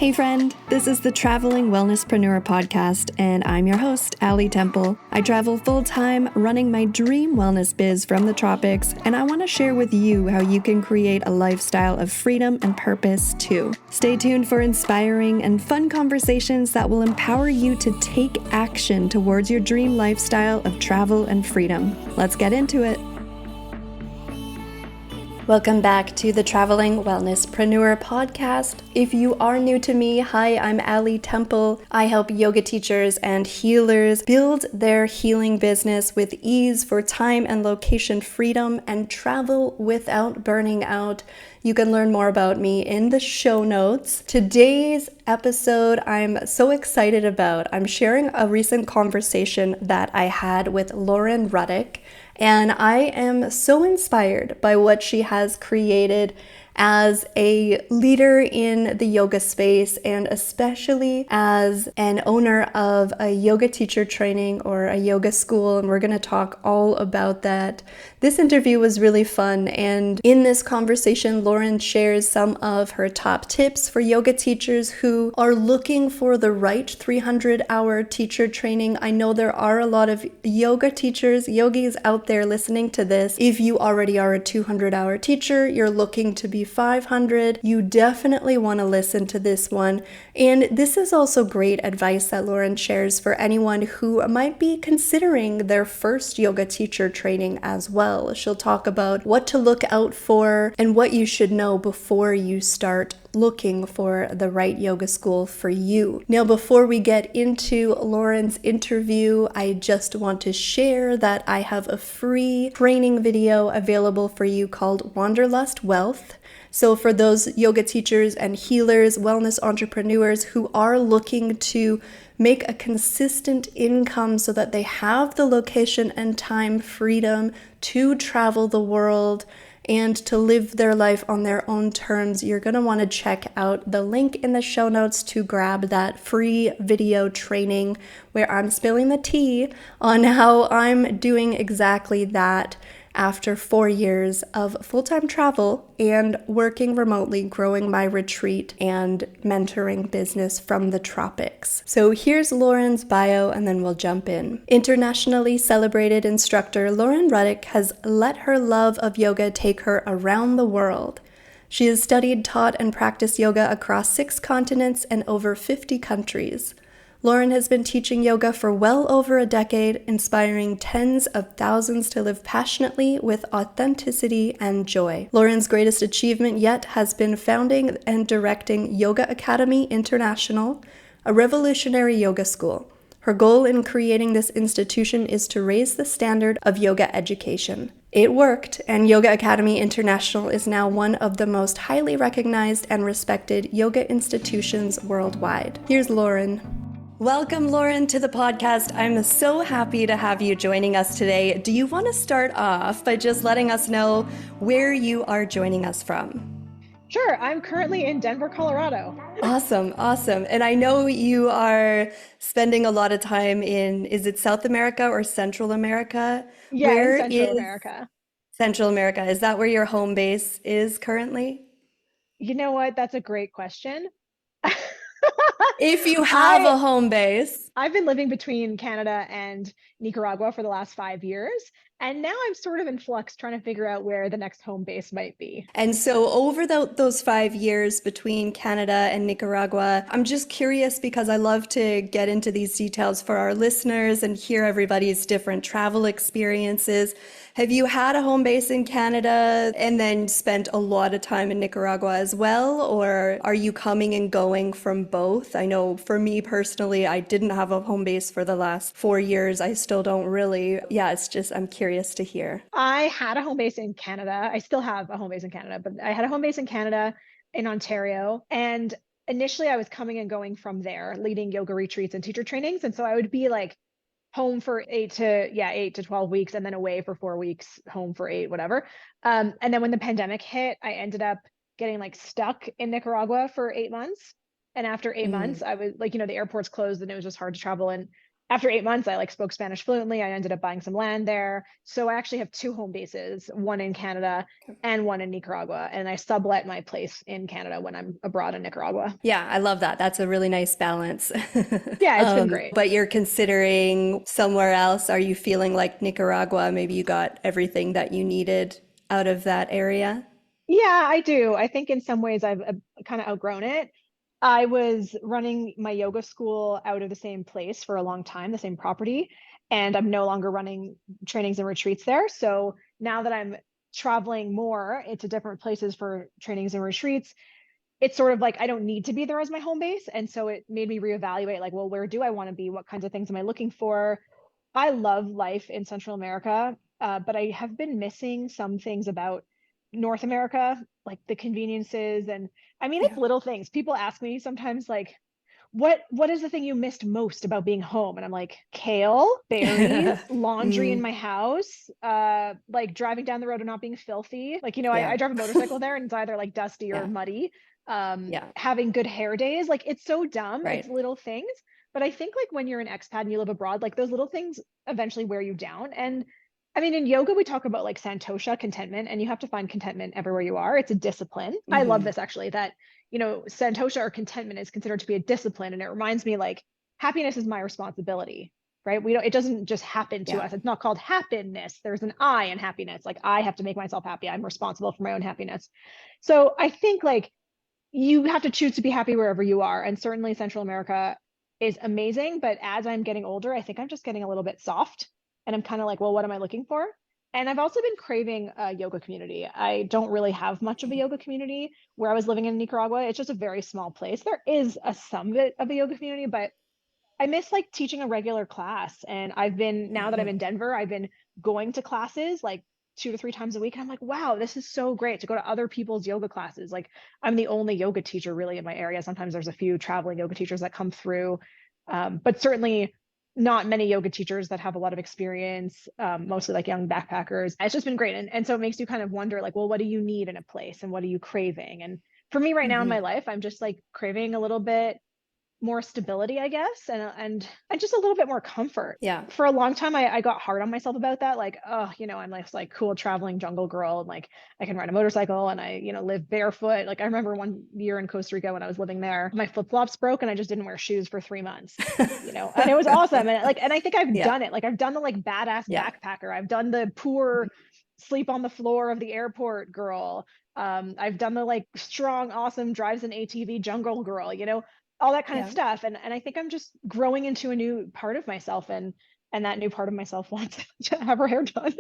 Hey friend, this is the Traveling Wellnesspreneur podcast, and I'm your host, Allie Temple. I travel full-time running my dream wellness biz from the tropics, and I want to share with you how you can create a lifestyle of freedom and purpose too. Stay tuned for inspiring and fun conversations that will empower you to take action towards your dream lifestyle of travel and freedom. Let's get into it. Welcome back to the Traveling Wellnesspreneur podcast. If you are new to me, hi, I'm Allie Temple. I help yoga teachers and healers build their healing business with ease for time and location freedom and travel without burning out. You can learn more about me in the show notes. Today's episode I'm so excited about. I'm sharing a recent conversation that I had with Lauren Rudick, and I am so inspired by what she has created as a leader in the yoga space, and especially as an owner of a yoga teacher training or a yoga school, and we're going to talk all about that. This interview was really fun, and in this conversation, Lauren shares some of her top tips for yoga teachers who are looking for the right 300-hour teacher training. I know there are a lot of yoga teachers, yogis out there listening to this. If you already are a 200-hour teacher, you're looking to be 500, you definitely want to listen to this one. And this is also great advice that Lauren shares for anyone who might be considering their first yoga teacher training as well. She'll talk about what to look out for and what you should know before you start looking for the right yoga school for you. Now, before we get into Lauren's interview, I just want to share that I have a free training video available for you called Wanderlust Wealth. So for those yoga teachers and healers, wellness entrepreneurs who are looking to make a consistent income so that they have the location and time freedom to travel the world and to live their life on their own terms, you're going to want to check out the link in the show notes to grab that free video training where I'm spilling the tea on how I'm doing exactly that after 4 years of full-time travel and working remotely, growing my retreat and mentoring business from the tropics. So here's Lauren's bio, and then we'll jump in. Internationally celebrated instructor Lauren Rudick has let her love of yoga take her around the world. She has studied, taught, and practiced yoga across 6 continents and over 50 countries. Lauren has been teaching yoga for well over a decade, inspiring tens of thousands to live passionately with authenticity and joy. Lauren's greatest achievement yet has been founding and directing Yoga Academy International, a revolutionary yoga school. Her goal in creating this institution is to raise the standard of yoga education. It worked, and Yoga Academy International is now one of the most highly recognized and respected yoga institutions worldwide. Here's Lauren. Welcome, Lauren, to the podcast. I'm so happy to have you joining us today. Do you want to start off by just letting us know where you are joining us from? Sure. I'm currently in Denver, Colorado. Awesome. And I know you are spending a lot of time in, is it South America or Central America? Yeah, Where in Central is America. Central America? Is that where your home base is currently? You know what? That's a great question. If you have a I home base. I've been living between Canada and Nicaragua for the last 5 years, and now I'm sort of in flux trying to figure out where the next home base might be. And so over those 5 years between Canada and Nicaragua, I'm just curious because I love to get into these details for our listeners and hear everybody's different travel experiences. Have you had a home base in Canada and then spent a lot of time in Nicaragua as well? Or are you coming and going from both? I know for me personally, I didn't have a home base for the last 4 years. I still don't really. Yeah, it's just, I'm curious to hear. I had a home base in Canada. I still have a home base in Canada, but I had a home base in Canada, in Ontario. And initially I was coming and going from there, leading yoga retreats and teacher trainings. And so I would be like home for 8 to 12 weeks, and then away for 4 weeks, home for 8, whatever. And then when the pandemic hit, I ended up getting like stuck in Nicaragua for 8 months. And after 8 months, I was like, the airports closed and it was just hard to travel. And after 8 months, I like spoke Spanish fluently. I ended up buying some land there. So I actually have two home bases, one in Canada and one in Nicaragua. And I sublet my place in Canada when I'm abroad in Nicaragua. Yeah, I love that. That's a really nice balance. Yeah, it's been great. But you're considering somewhere else. Are you feeling like Nicaragua, maybe you got everything that you needed out of that area? Yeah, I do. I think in some ways I've kind of outgrown it. I was running my yoga school out of the same place for a long time, the same property, and I'm no longer running trainings and retreats there. So now that I'm traveling more into different places for trainings and retreats, it's sort of like I don't need to be there as my home base. And so it made me reevaluate like, well, where do I want to be? What kinds of things am I looking for? I love life in Central America, but I have been missing some things about North America, like the conveniences. And I mean, it's Yeah. little things. People ask me sometimes, like, what is the thing you missed most about being home? And I'm like, kale, berries, laundry in Mm, my house, like driving down the road and not being filthy. Like, I yeah. drive a motorcycle there and it's either like dusty or Yeah. muddy. Yeah. Having good hair days, like it's so dumb. It's Right. little things. But I think like when you're an expat and you live abroad, like those little things eventually wear you down. And I mean, in yoga, we talk about like santosha, contentment, and you have to find contentment everywhere you are. It's a discipline. I love Hmm. this actually, that santosha or contentment is considered to be a discipline. And it reminds me like happiness is my responsibility, right? It doesn't just happen to Yeah. us. It's not called happiness. There's an I in happiness. Like I have to make myself happy. I'm responsible for my own happiness. So I think like you have to choose to be happy wherever you are. And certainly Central America is amazing. But as I'm getting older, I think I'm just getting a little bit soft. And I'm kind of like, well, what am I looking for? And I've also been craving a yoga community. I don't really have much of a yoga community where I was living in Nicaragua. It's just a very small place. There is a some bit of a yoga community, but I miss like teaching a regular class. And now that I'm Hmm. in Denver, I've been going to classes like 2 to 3 times a week. And I'm like, wow, this is so great to go to other people's yoga classes. Like I'm the only yoga teacher really in my area. Sometimes there's a few traveling yoga teachers that come through, but certainly not many yoga teachers that have a lot of experience, mostly like young backpackers. It's just been great. And so it makes you kind of wonder like, well, what do you need in a place and what are you craving? And for me right now in my Hmm. life, I'm just like craving a little bit more stability, I guess, and just a little bit more comfort. Yeah. For a long time, I got hard on myself about that. Like, oh, I'm like cool traveling jungle girl, and like I can ride a motorcycle, and I live barefoot. Like I remember one year in Costa Rica when I was living there, my flip flops broke, and I just didn't wear shoes for 3 months. And it was awesome. And I think I've Yeah. done it. Like I've done the like badass Yeah. backpacker. I've done the poor sleep on the floor of the airport girl. I've done the like strong, awesome drives an ATV jungle girl. All that kind of Yeah. stuff. And I think I'm just growing into a new part of myself, and that new part of myself wants to have her hair done.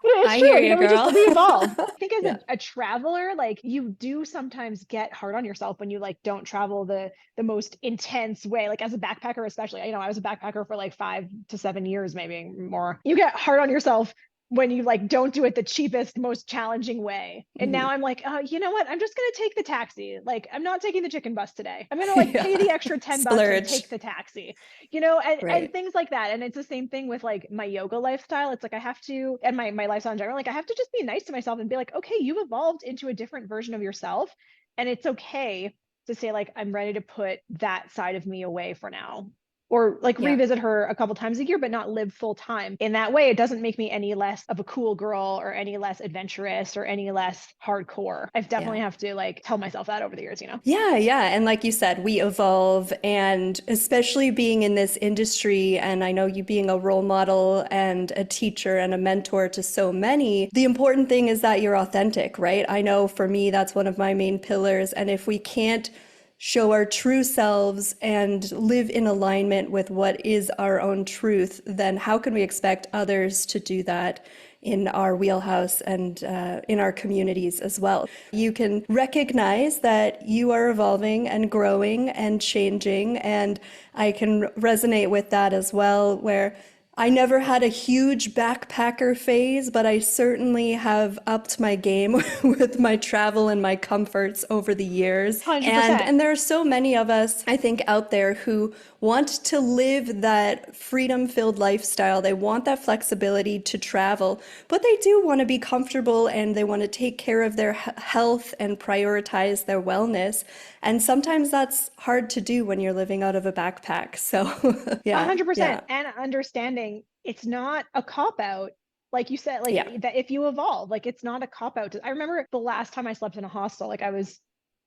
It's I hear true. you, We girl. evolve. I think as Yeah. a traveler, like you do sometimes get hard on yourself when you like don't travel the most intense way. Like as a backpacker, especially, I was a backpacker for like 5 to 7 years, maybe more. You get hard on yourself when you like don't do it the cheapest, most challenging way. And now Hmm. I'm like, you know what? I'm just gonna take the taxi. Like I'm not taking the chicken bus today. I'm gonna like pay the Yeah. extra $10 and Splurge. take the taxi. And Right. things like that. And it's the same thing with like my yoga lifestyle. It's like I have to, and my lifestyle in general, like I have to just be nice to myself and be like, okay, you've evolved into a different version of yourself. And it's okay to say like I'm ready to put that side of me away for now, or like Yeah. revisit her a couple times a year, but not live full time. In that way, it doesn't make me any less of a cool girl or any less adventurous or any less hardcore. I've Yeah. definitely have to like tell myself that over the years. Yeah, yeah. And like you said, we evolve, and especially being in this industry, and I know you being a role model and a teacher and a mentor to so many, the important thing is that you're authentic, right? I know for me, that's one of my main pillars. And if we can't show our true selves and live in alignment with what is our own truth, then how can we expect others to do that in our wheelhouse and in our communities as well? You can recognize that you are evolving and growing and changing, and I can resonate with that as well, where I never had a huge backpacker phase, but I certainly have upped my game with my travel and my comforts over the years. And 100%. and there are so many of us, I think, out there who want to live that freedom-filled lifestyle. They want that flexibility to travel, but they do want to be comfortable and they want to take care of their health and prioritize their wellness. And sometimes that's hard to do when you're living out of a backpack. So, yeah, 100%. yeah. And understanding it's not a cop out. Like you said, like Yeah. that if you evolve, like it's not a cop out. I remember the last time I slept in a hostel, like I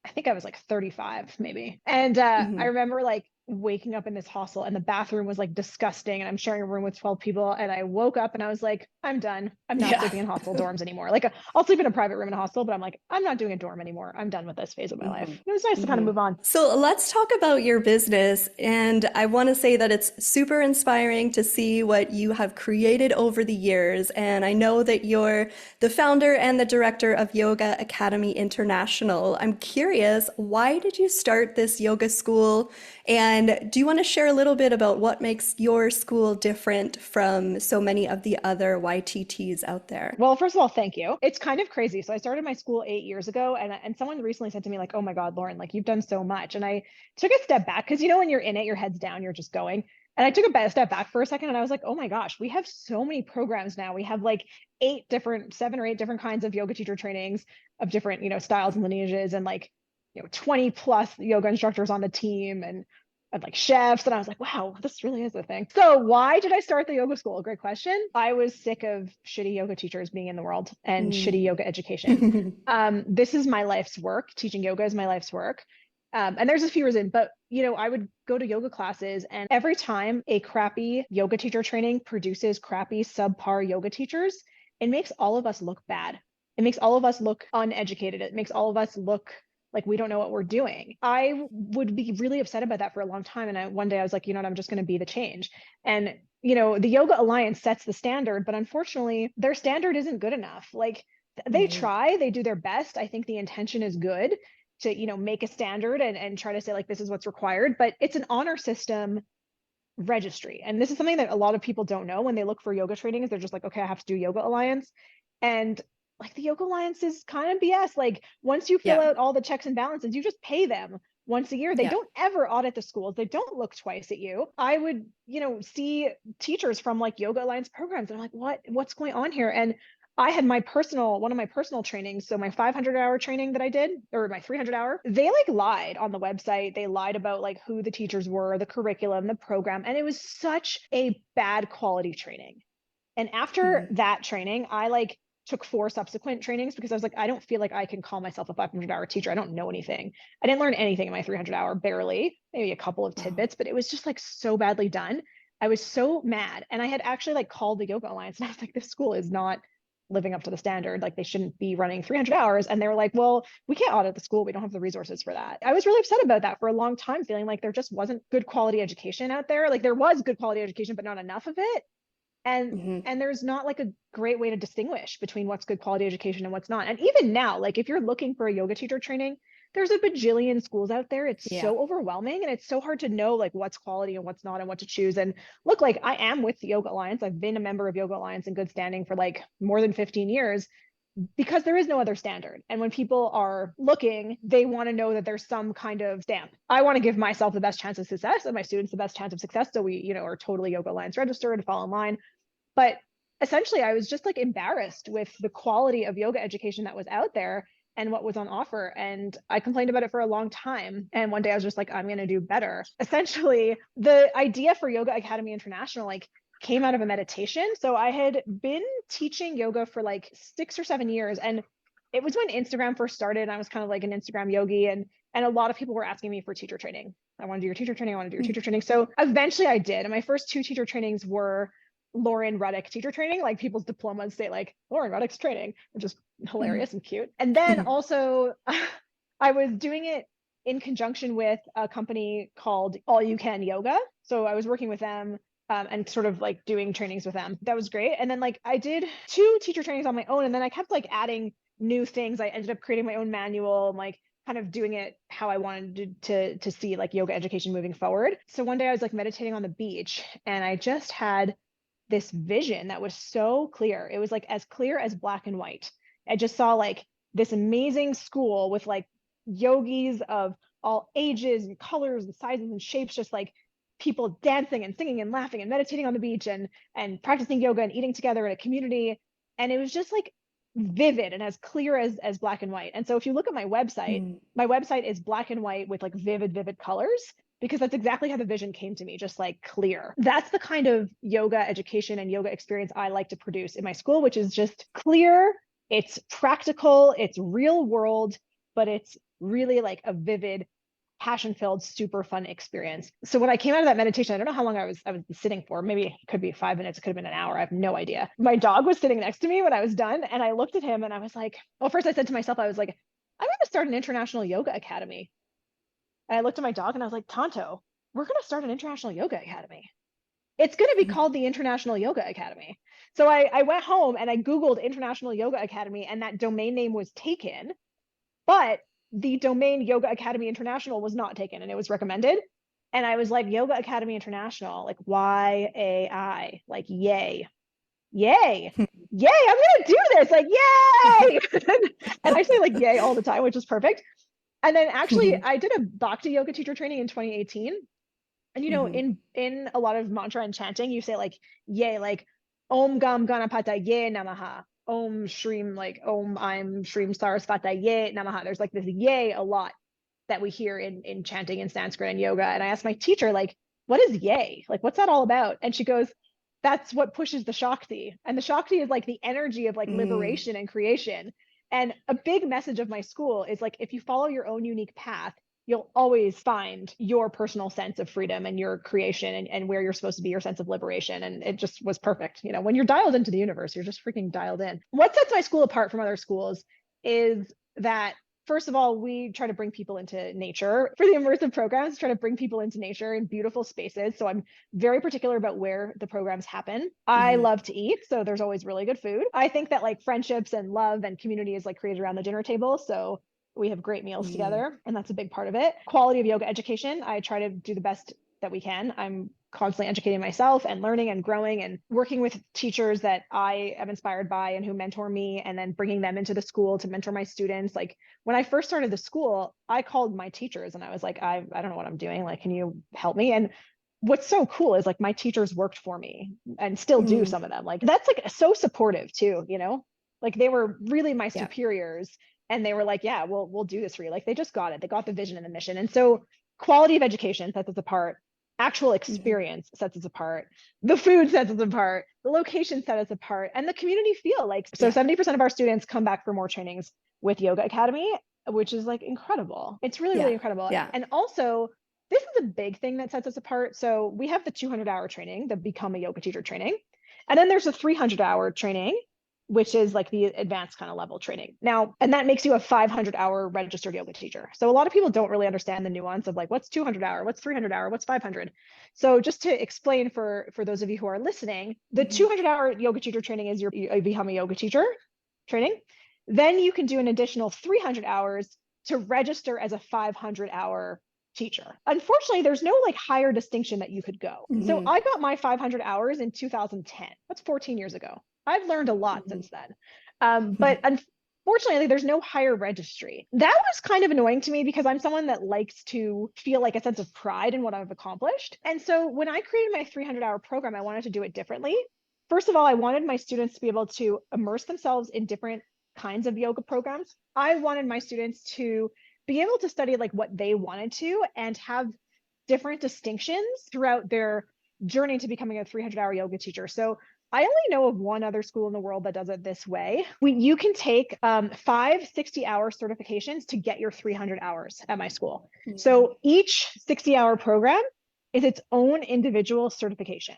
think I was like 35 maybe. And I Mhm. remember like waking up in this hostel and the bathroom was like disgusting. And I'm sharing a room with 12 people. And I woke up and I was like, I'm done. I'm not Yeah. sleeping in hostel dorms anymore. Like I'll sleep in a private room in a hostel, but I'm like, I'm not doing a dorm anymore. I'm done with this phase of my life. hmm It was nice to kind of hmm move on. So let's talk about your business. And I want to say that it's super inspiring to see what you have created over the years. And I know that you're the founder and the director of Yoga Academy International. I'm curious, why did you start this yoga school? And do you want to share a little bit about what makes your school different from so many of the other YTTs out there? Well, first of all, thank you. It's kind of crazy. So I started my school 8 years ago, and someone recently said to me, like, "Oh my God, Lauren, like you've done so much." And I took a step back because when you're in it, your head's down, you're just going. And I took a step back for a second, and I was like, "Oh my gosh, we have so many programs now. We have like 7 or 8 different kinds of yoga teacher trainings of different, styles and lineages, and like 20 plus yoga instructors on the team, and like chefs." And I was like, wow, this really is a thing. So why did I start the yoga school? Great question. I was sick of shitty yoga teachers being in the world and shitty Mm. yoga education. This is my life's work. Teaching yoga is my life's work. And there's a few reasons, but I would go to yoga classes, and every time a crappy yoga teacher training produces crappy subpar yoga teachers, it makes all of us look bad. It makes all of us look uneducated. It makes all of us look like we don't know what we're doing. I would be really upset about that for a long time. And one day I was like, what, I'm just going to be the change. And, the Yoga Alliance sets the standard, but unfortunately, their standard isn't good enough. Like they Mhm. try, they do their best. I think the intention is good to, make a standard and try to say like, this is what's required, but it's an honor system registry. And this is something that a lot of people don't know when they look for yoga trainings. They're just like, okay, I have to do Yoga Alliance. And like the Yoga Alliance is kind of BS. Like once you fill Yeah. out all the checks and balances, you just pay them once a year. They Yeah. don't ever audit the schools. They don't look twice at you. I would, see teachers from like Yoga Alliance programs, and I'm like, what's going on here? And I had one of my personal trainings. So my 500-hour training that I did, or my 300-hour, they like lied on the website. They lied about like who the teachers were, the curriculum, the program. And it was such a bad quality training. And after Mhm. that training, I like took 4 subsequent trainings because I was like, I don't feel like I can call myself a 500-hour teacher. I don't know anything. I didn't learn anything in my 300-hour, barely, maybe a couple of Oh. tidbits, but it was just like so badly done. I was so mad. And I had actually like called the Yoga Alliance, and I was like, this school is not living up to the standard. Like they shouldn't be running 300 hours. And they were like, well, we can't audit the school. We don't have the resources for that. I was really upset about that for a long time, feeling like there just wasn't good quality education out there. Like there was good quality education, but not enough of it. and Mhm. and there's not like a great way to distinguish between what's good quality education and what's not. And even now, like if you're looking for a yoga teacher training, there's a bajillion schools out there. It's Yeah. so overwhelming, and it's so hard to know like what's quality and what's not and what to choose. And look, like I am with the Yoga Alliance. I've been a member of Yoga Alliance in good standing for like more than 15 years, because there is no other standard. And when people are looking, they want to know that there's some kind of stamp. I want to give myself the best chance of success and my students the best chance of success. So we, are totally Yoga Alliance registered and fall in line. But essentially, I was just like embarrassed with the quality of yoga education that was out there and what was on offer. And I complained about it for a long time. And one day I was just like, I'm going to do better. Essentially, the idea for Yoga Academy International like came out of a meditation. So I had been teaching yoga for like 6 or 7 years. And it was when Instagram first started. And I was kind of like an Instagram yogi. And a lot of people were asking me for teacher training. I want to do your teacher training. I want to do your teacher training. So eventually I did. And my first 2 teacher trainings were Lauren Rudick teacher training. Like people's diplomas say like Lauren Rudick's training, which is hilarious and cute. And then also I was doing it in conjunction with a company called All You Can Yoga. So I was working with them, and sort of like doing trainings with them. That was great. And then like I did 2 teacher trainings on my own, and then I kept like adding new things. I ended up creating my own manual and like kind of doing it how I wanted to see like yoga education moving forward. So one day I was like meditating on the beach, and I just had this vision that was so clear. It was like as clear as black and white. I just saw like this amazing school with like yogis of all ages and colors and sizes and shapes, just like people dancing and singing and laughing and meditating on the beach and practicing yoga and eating together in a community. And it was just like vivid and as clear as black and white. And so if you look at my website is black and white with like vivid colors, because that's exactly how the vision came to me, just like clear. That's the kind of yoga education and yoga experience I like to produce in my school, which is just clear, it's practical, it's real world, but it's really like a vivid, passion-filled, super fun experience. So when I came out of that meditation, I don't know how long I was sitting for. Maybe it could be 5 minutes, it could have been an hour. I have no idea. My dog was sitting next to me when I was done, and I looked at him and I was like, well, first I said to myself, I was like, I'm going to start an international yoga academy. And I looked at my dog and I was like, Tonto, we're going to start an international yoga academy. It's going to be called the International Yoga Academy. So I went home and I Googled International Yoga Academy, and that domain name was taken, but the domain Yoga Academy International was not taken, and it was recommended. And I was like, Yoga Academy International, like YAI, like yay, yay, yay, I'm going to do this, like, yay. And I say like yay all the time, which is perfect. And then actually I did a Bhakti yoga teacher training in 2018. And, you know, in a lot of mantra and chanting, you say like, yay, like Om Gam Ganapata Ye Namaha. Om Shreem, like Om I'm Shreem Sarasvata Ye Namaha. There's like this yay a lot that we hear in chanting in Sanskrit and yoga. And I asked my teacher, like, what is yay? Like, what's that all about? And she goes, that's what pushes the Shakti. And the Shakti is like the energy of like liberation and creation. And a big message of my school is like, if you follow your own unique path, you'll always find your personal sense of freedom and your creation and where you're supposed to be, your sense of liberation. And it just was perfect. You know, when you're dialed into the universe, you're just freaking dialed in. What sets my school apart from other schools is that, first of all, we try to bring people into nature. For the immersive programs, try to bring people into nature in beautiful spaces. So I'm very particular about where the programs happen. I love to eat, so there's always really good food. I think that like friendships and love and community is like created around the dinner table. So we have great meals together, and that's a big part of it. Quality of yoga education, I try to do the best that we can. I'm constantly educating myself and learning and growing and working with teachers that I am inspired by and who mentor me, and then bringing them into the school to mentor my students. Like when I first started the school, I called my teachers and I was like, I don't know what I'm doing. Like, can you help me? And what's so cool is like my teachers worked for me and still do, some of them. Like that's like so supportive too, you know, like they were really my superiors. And they were like, yeah, we'll do this for you. Like they just got it. They got the vision and the mission. And so quality of education sets us apart. Actual experience sets us apart. The food sets us apart. The location sets us apart. And the community feel like, so 70% of our students come back for more trainings with Yoga Academy, which is like incredible. It's really, really incredible. Yeah. And also, this is a big thing that sets us apart. So we have the 200-hour training, the Become a Yoga Teacher training. And then there's a 300-hour training, which is like the advanced kind of level training. Now, and that makes you a 500-hour registered yoga teacher. So a lot of people don't really understand the nuance of like, what's 200-hour, what's 300-hour, what's 500. So just to explain for those of you who are listening, the 200-hour yoga teacher training is your Become a Yoga Teacher training. Then you can do an additional 300 hours to register as a 500-hour teacher. Unfortunately, there's no like higher distinction that you could go. So I got my 500 hours in 2010. That's 14 years ago. I've learned a lot since then. But unfortunately, there's no higher registry. That was kind of annoying to me because I'm someone that likes to feel like a sense of pride in what I've accomplished. And so when I created my 300-hour program, I wanted to do it differently. First of all, I wanted my students to be able to immerse themselves in different kinds of yoga programs. I wanted my students to be able to study like what they wanted to and have different distinctions throughout their journey to becoming a 300-hour yoga teacher. So I only know of one other school in the world that does it this way. You can take 5 60-hour certifications to get your 300 hours at my school. So each 60-hour program is its own individual certification.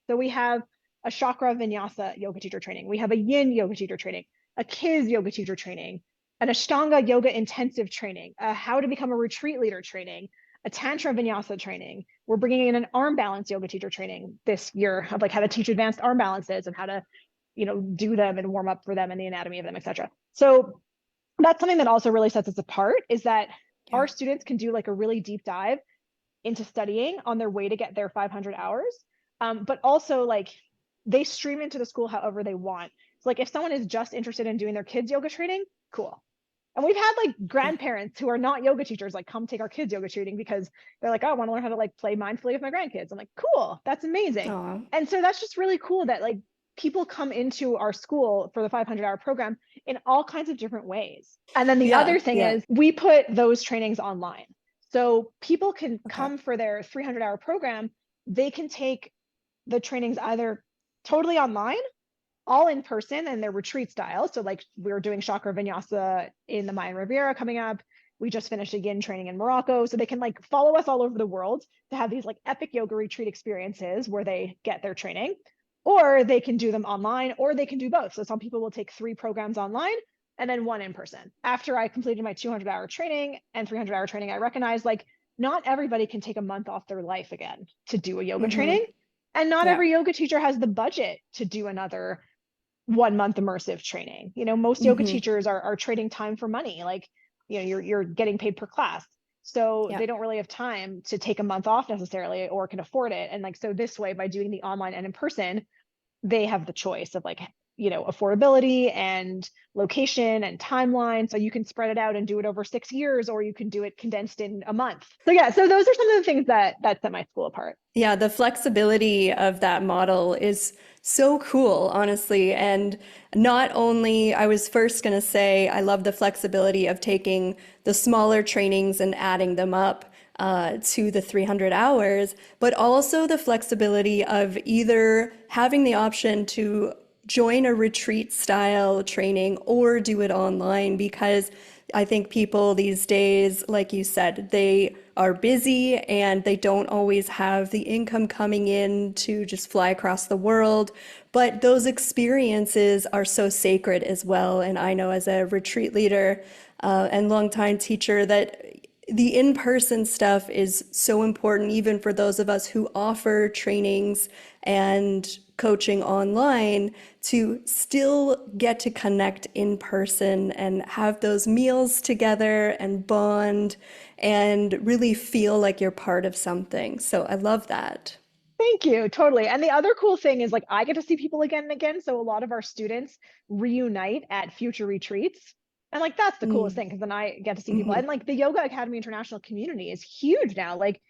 So we have a chakra vinyasa yoga teacher training. We have a yin yoga teacher training, a kiz yoga teacher training, an Ashtanga yoga intensive training, a how to become a retreat leader training, a Tantra Vinyasa training. We're bringing in an arm balance yoga teacher training this year of like how to teach advanced arm balances and how to, you know, do them and warm up for them and the anatomy of them, etc. So that's something that also really sets us apart, is that our students can do like a really deep dive into studying on their way to get their 500 hours. But also like they stream into the school however they want. So like if someone is just interested in doing their kids yoga training, cool. And we've had like grandparents who are not yoga teachers, like come take our kids yoga training because they're like, oh, I want to learn how to like play mindfully with my grandkids. I'm like, cool, that's amazing. Aw. And so that's just really cool that like people come into our school for the 500-hour program in all kinds of different ways. And then the other thing is we put those trainings online. So people can come for their 300-hour program. They can take the trainings either totally online, all in person, and they're retreat style. So like we're doing chakra vinyasa in the Mayan Riviera coming up. We just finished a yin training in Morocco. So they can like follow us all over the world to have these like epic yoga retreat experiences where they get their training, or they can do them online, or they can do both. So some people will take 3 programs online and then 1 in person. After I completed my 200-hour training and 300-hour training, I recognized like not everybody can take a month off their life again to do a yoga training. And not every yoga teacher has the budget to do another 1 month immersive training. You know, most yoga teachers are trading time for money. Like, you know, you're getting paid per class. So they don't really have time to take a month off necessarily, or can afford it. And like, so this way, by doing the online and in person, they have the choice of like, you know, affordability and location and timeline. So you can spread it out and do it over 6 years, or you can do it condensed in a month. So yeah, so those are some of the things that set my school apart. Yeah, the flexibility of that model is so cool, honestly. And not only, I was first going to say, I love the flexibility of taking the smaller trainings and adding them up to the 300 hours, but also the flexibility of either having the option to join a retreat style training or do it online, because I think people these days, like you said, they are busy and they don't always have the income coming in to just fly across the world. But those experiences are so sacred as well. And I know as a retreat leader and longtime teacher that the in-person stuff is so important, even for those of us who offer trainings and coaching online, to still get to connect in person and have those meals together and bond and really feel like you're part of something. So I love that. Thank you. Totally. And the other cool thing is like I get to see people again and again. So a lot of our students reunite at future retreats. And like that's the coolest thing, because then I get to see people. And like the Yoga Academy International community is huge now. Like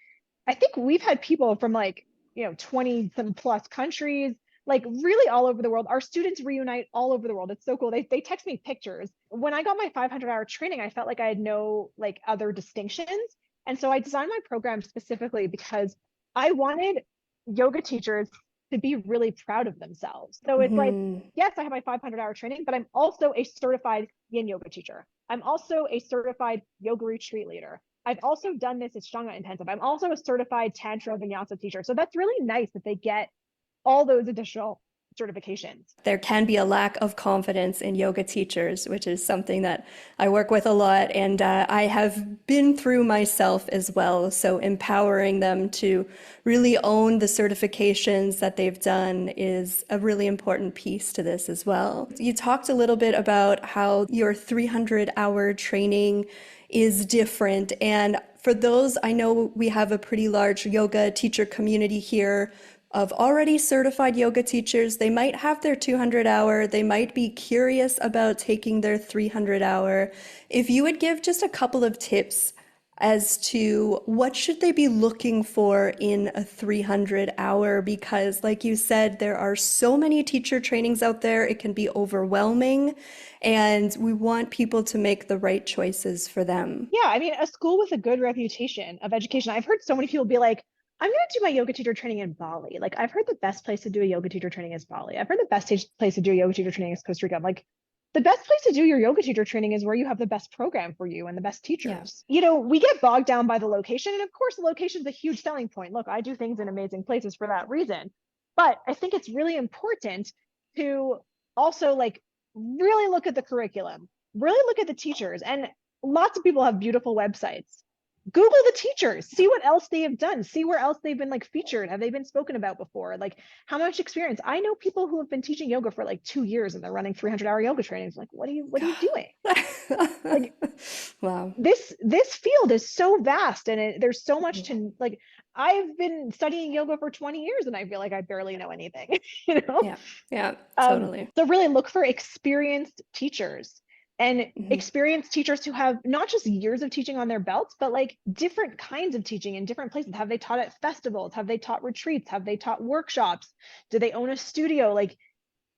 I think we've had people from like, you know, 20 some plus countries, like really all over the world. Our students reunite all over the world. It's so cool. They text me pictures. When I got my 500-hour training, I felt like I had no like other distinctions. And so I designed my program specifically because I wanted yoga teachers to be really proud of themselves. So it's like, yes, I have my 500-hour training, but I'm also a certified yin yoga teacher. I'm also a certified yoga retreat leader. I've also done this Ashtanga intensive. I'm also a certified Tantra Vinyasa teacher. So that's really nice that they get all those additional certifications. There can be a lack of confidence in yoga teachers, which is something that I work with a lot, and I have been through myself as well. So empowering them to really own the certifications that they've done is a really important piece to this as well. You talked a little bit about how your 300-hour training is different, and for those, I know we have a pretty large yoga teacher community here of already certified yoga teachers. They might have their 200-hour, they might be curious about taking their 300-hour. If you would give just a couple of tips as to what should they be looking for in a 300-hour, because like you said, there are so many teacher trainings out there, it can be overwhelming, and we want people to make the right choices for them. Yeah, I mean, a school with a good reputation of education. I've heard so many people be like, I'm going to do my yoga teacher training in Bali. Like I've heard the best place to do a yoga teacher training is Bali. I've heard the best place to do a yoga teacher training is Costa Rica. I'm like, the best place to do your yoga teacher training is where you have the best program for you and the best teachers. You know, we get bogged down by the location. And of course, the location is a huge selling point. Look, I do things in amazing places for that reason. But I think it's really important to also like really look at the curriculum, really look at the teachers. And lots of people have beautiful websites. Google the teachers, see what else they have done, see where else they've been like featured. Have they been spoken about before? Like how much experience? I know people who have been teaching yoga for like 2 years and they're running 300-hour yoga trainings. Like, what are you doing? Like, Wow. this field is so vast, and there's so much to like. I've been studying yoga for 20 years and I feel like I barely know anything, you know? Yeah. Yeah, totally. So really look for experienced teachers, and Mhm. experienced teachers who have not just years of teaching on their belts, but like different kinds of teaching in different places. Have they taught at festivals? Have they taught retreats? Have they taught workshops? Do they own a studio? Like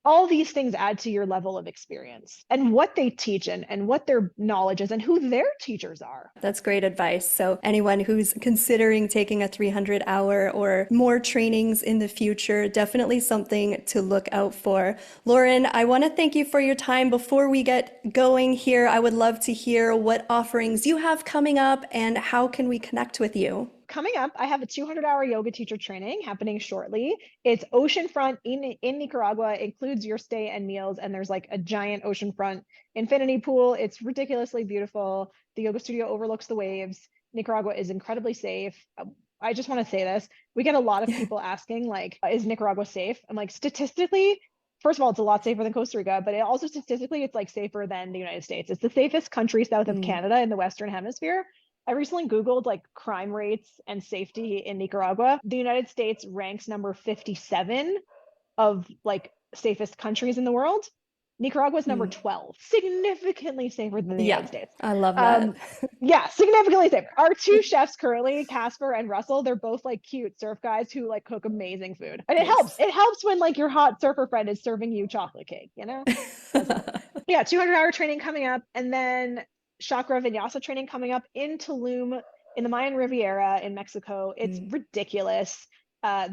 all these things add to your level of experience and what they teach, and what their knowledge is and who their teachers are. That's great advice. So, anyone who's considering taking a 300-hour or more trainings in the future, definitely something to look out for. Lauren, I want to thank you for your time. Before we get going here, I would love to hear what offerings you have coming up and how can we connect with you? Coming up, I have a 200-hour yoga teacher training happening shortly. It's oceanfront in Nicaragua, includes your stay and meals, and there's like a giant oceanfront infinity pool. It's ridiculously beautiful. The yoga studio overlooks the waves. Nicaragua is incredibly safe. I just want to say this. We get a lot of people asking, like, is Nicaragua safe? I'm like, statistically, first of all, it's a lot safer than Costa Rica, but also statistically, it's like safer than the United States. It's the safest country south of Mm. Canada in the Western Hemisphere. I recently Googled like crime rates and safety in Nicaragua. The United States ranks number 57 of like safest countries in the world. Nicaragua is number Mm. 12, significantly safer than the Yeah, United States. I love that. Yeah, significantly safer. Our two chefs currently, Casper and Russell, they're both like cute surf guys who like cook amazing food. And it helps. Nice. It helps when like your hot surfer friend is serving you chocolate cake, you know? Does help. Yeah, 200-hour training coming up, and then chakra vinyasa training coming up in Tulum in the Mayan Riviera in Mexico. It's Mm. ridiculous.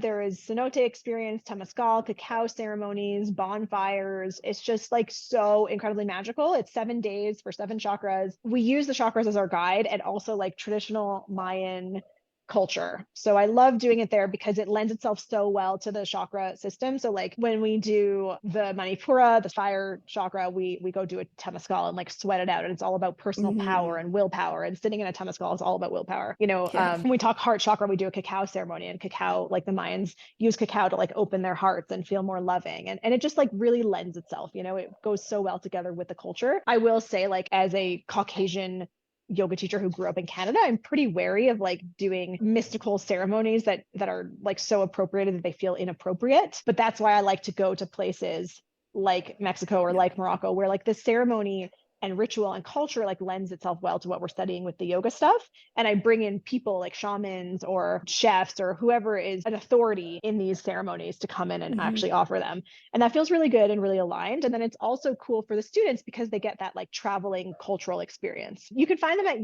There is cenote experience, temazcal, cacao ceremonies, bonfires. It's just like so incredibly magical. It's 7 days for 7 chakras. We use the chakras as our guide, and also like traditional Mayan culture. So I love doing it there because it lends itself so well to the chakra system. So like when we do the Manipura, the fire chakra, we go do a temazcal and like sweat it out. And it's all about personal power Mhm. and willpower. And sitting in a temazcal is all about willpower. You know, Yeah. when we talk heart chakra, we do a cacao ceremony, and cacao, like the Mayans use cacao to like open their hearts and feel more loving. And it just like really lends itself, you know, it goes so well together with the culture. I will say, like, as a Caucasian yoga teacher who grew up in Canada, I'm pretty wary of like doing mystical ceremonies that are like so appropriated that they feel inappropriate. But that's why I like to go to places like Mexico or Yeah. like Morocco, where like the ceremony and ritual and culture like lends itself well to what we're studying with the yoga stuff. And I bring in people like shamans or chefs or whoever is an authority in these ceremonies to come in and Mhm. actually offer them. And that feels really good and really aligned. And then it's also cool for the students because they get that like traveling cultural experience. You can find them at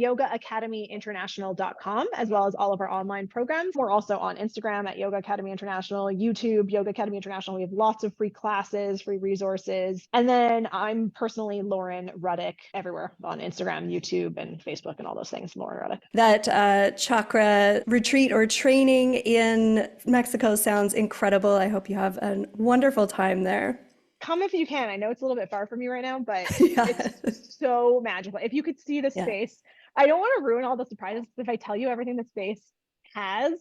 yogaacademyinternational.com, as well as all of our online programs. We're also on Instagram at Yoga Academy International, YouTube, Yoga Academy International. We have lots of free classes, free resources. And then I'm personally Lauren Rudick everywhere on Instagram, YouTube, and Facebook, and all those things. Lauren Rudick. That chakra retreat or training in Mexico sounds incredible. I hope you have a wonderful time there. Come if you can. I know it's a little bit far from you right now, but Yeah. it's so magical. If you could see the Yeah. space, I don't want to ruin all the surprises if I tell you everything the space has.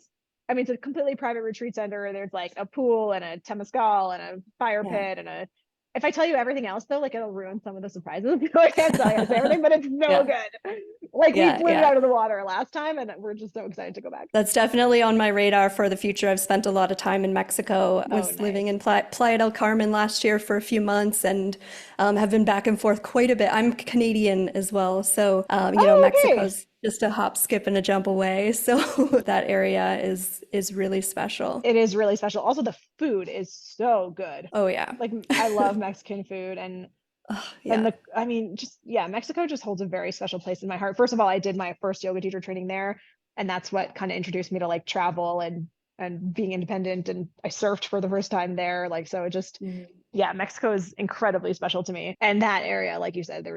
I mean, it's a completely private retreat center. There's like a pool and a temazcal and a fire Yeah. pit and a. If I tell you everything else though, like it'll ruin some of the surprises. I can't tell you everything, but it's so Yeah. good. Like we Yeah. blew it Yeah. out of the water last time, and we're just so excited to go back. That's definitely on my radar for the future. I've spent a lot of time in Mexico. Oh, Was living nice. in Playa del Carmen last year for a few months and have been back and forth quite a bit. I'm Canadian as well. So, Oh, okay. Mexico's just a hop, skip, and a jump away. So that area is really special. It is really special. Also, the food is so good. Oh, yeah. Like I love Mexican food, Oh, and yeah. the I mean, just yeah, Mexico just holds a very special place in my heart. First of all, I did my first yoga teacher training there, and that's what kind of introduced me to like travel and being independent. And I surfed for the first time there. Like so, it just Mhm. yeah, Mexico is incredibly special to me. And that area, like you said,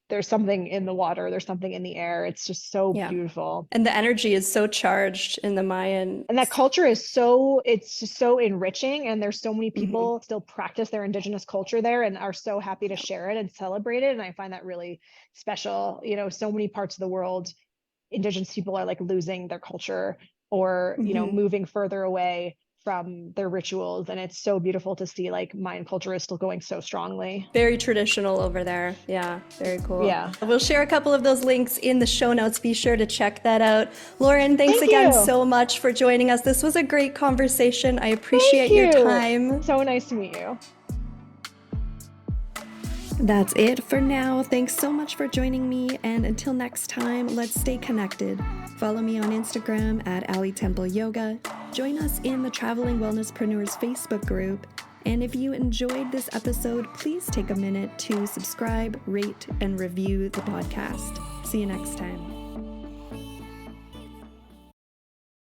there's something in the water, there's something in the air. It's just so Yeah. beautiful. And the energy is so charged in the Mayan. And that culture is so it's just so enriching, and there's so many Mhm. people still practice their indigenous culture there and are so happy to share it and celebrate it, and I find that really special. You know, so many parts of the world Indigenous people are like losing their culture or, moving further away from their rituals. And it's so beautiful to see like Mayan culture is still going so strongly. Very traditional over there. Yeah, very cool. Yeah. We'll share a couple of those links in the show notes. Be sure to check that out. Lauren, thanks again so much for joining us. This was a great conversation. I appreciate your time. So nice to meet you. That's it for now. Thanks so much for joining me. And until next time, let's stay connected. Follow me on Instagram at Ali Temple Yoga. Join us in the Traveling Wellnesspreneurs Facebook group. And if you enjoyed this episode, please take a minute to subscribe, rate, and review the podcast. See you next time.